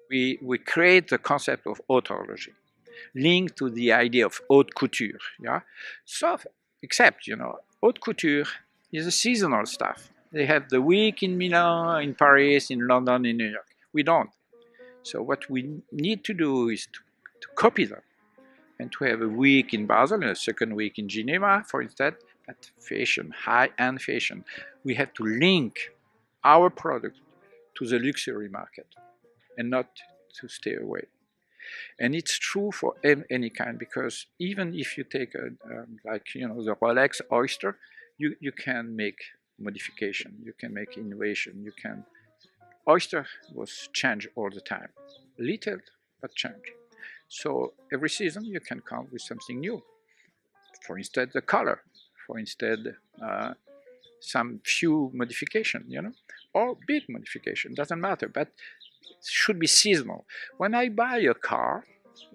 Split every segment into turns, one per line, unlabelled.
we create the concept of haute horlogerie, linked to the idea of haute couture. Yeah, so except haute couture is a seasonal stuff. They have the week in Milan, in Paris, in London, in New York. We don't. So what we need to do is to copy them and to have a week in Basel and a second week in Geneva, for instance. But fashion, high-end fashion, we have to link our product to the luxury market and not to stay away. And it's true for any kind, because even if you take like the Rolex Oyster, you can make modification, you can make innovation, you can. Oyster was changed all the time, little but change. So every season you can come with something new. For instance, the color. For instance, some few modification, or big modification, doesn't matter, but it should be seasonal. When I buy a car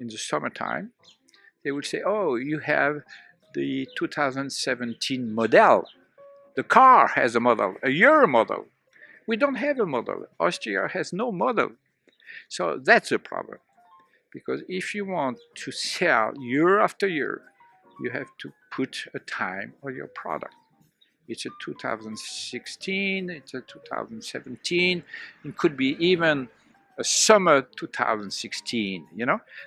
in the summertime, they will say, oh, you have the 2017 model. The car has a model, a year model. We don't have a model. Austria has no model. So that's a problem. Because if you want to sell year after year, you have to put a time on your product. It's a 2016, it's a 2017, it could be even a summer 2016,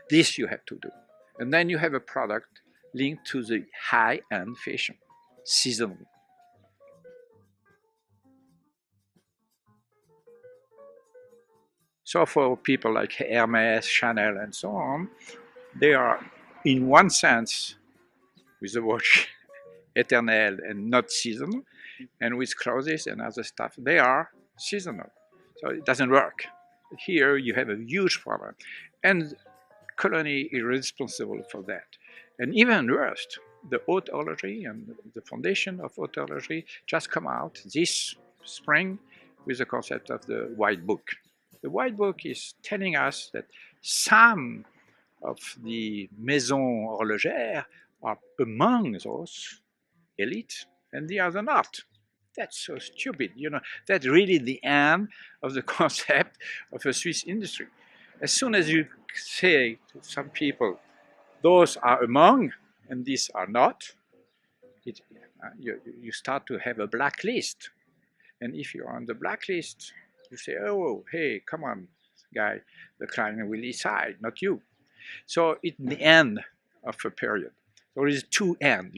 This you have to do. And then you have a product linked to the high-end fashion, seasonal. So for people like Hermes, Chanel, and so on, they are, in one sense, with the watch, eternal and not seasonal, and with clothes and other stuff, they are seasonal. So it doesn't work. Here you have a huge problem, and Colony is responsible for that. And even worse, the Haute Horlogerie and the foundation of Haute Horlogerie just come out this spring with the concept of the White Book. The White Book is telling us that some of the maisons horlogères are among those elite and the other not. That's so stupid. That's really the end of the concept of a Swiss industry. As soon as you say to some people, those are among and these are not, you start to have a blacklist. And if you're on the blacklist, you say, oh, hey, come on, guy, the client will decide, not you. So it's the end of a period. There is two ends,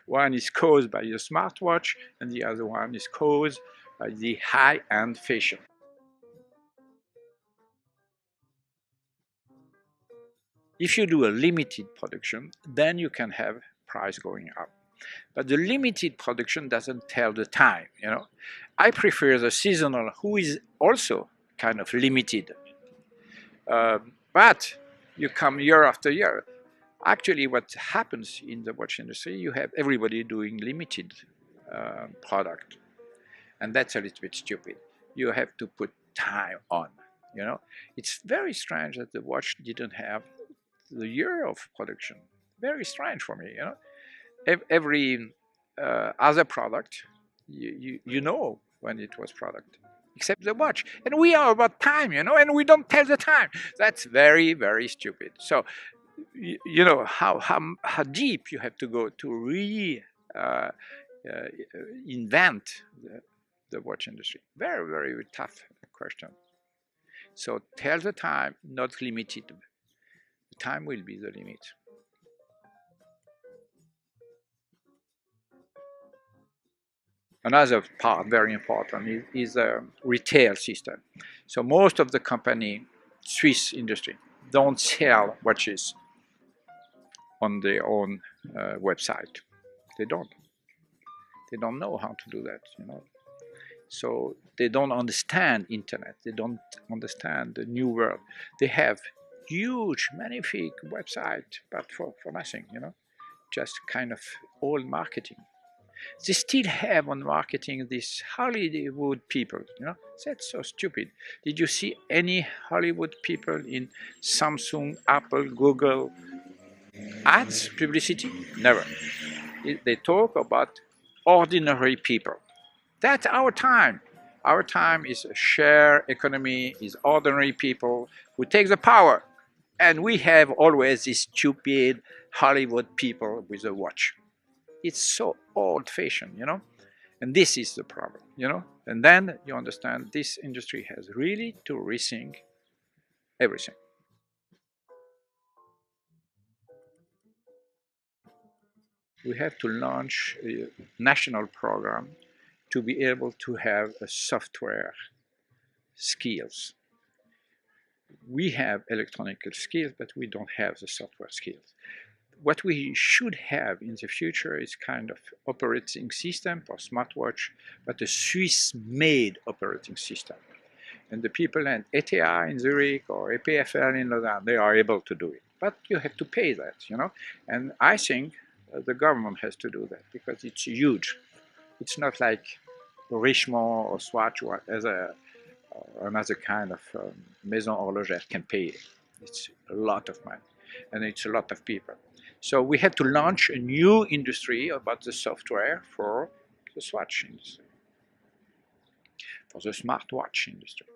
One is caused by the smartwatch, and the other one is caused by the high-end fashion. If you do a limited production, then you can have price going up. But the limited production doesn't tell the time, I prefer the seasonal, who is also kind of limited. But you come year after year. Actually, what happens in the watch industry, you have everybody doing limited product. And that's a little bit stupid. You have to put time on, It's very strange that the watch didn't have the year of production. Very strange for me, Every other product, you know when it was product, except the watch. And we are about time, and we don't tell the time. That's very, very stupid. So, how deep you have to go to invent the watch industry. Very, very tough question. So tell the time, not limited. The time will be the limit. Another part, very important, is a retail system. So most of the company, Swiss industry, don't sell watches on their own website. They don't. They don't know how to do that, So they don't understand internet. They don't understand the new world. They have huge, magnificent website, but for nothing, just kind of old marketing. They still have on marketing these Hollywood people, That's so stupid. Did you see any Hollywood people in Samsung, Apple, Google ads, publicity? Never. They talk about ordinary people. That's our time. Our time is a share economy, is ordinary people who take the power. And we have always these stupid Hollywood people with a watch. It's so old-fashioned, you know? And this is the problem, you know? And then you understand this industry has really to rethink everything. We have to launch a national program to be able to have a software skills. We have electronic skills, but we don't have the software skills. What we should have in the future is kind of operating system for smartwatch, but a Swiss-made operating system. And the people at ETH in Zurich or EPFL in Lausanne, they are able to do it. But you have to pay that, you know. And I think the government has to do that because it's huge. It's not like Richemont or Swatch or another kind of Maison Horlogère can pay it. It's a lot of money and it's a lot of people. So we had to launch a new industry about the software for the Swatch industry, for the smartwatch industry.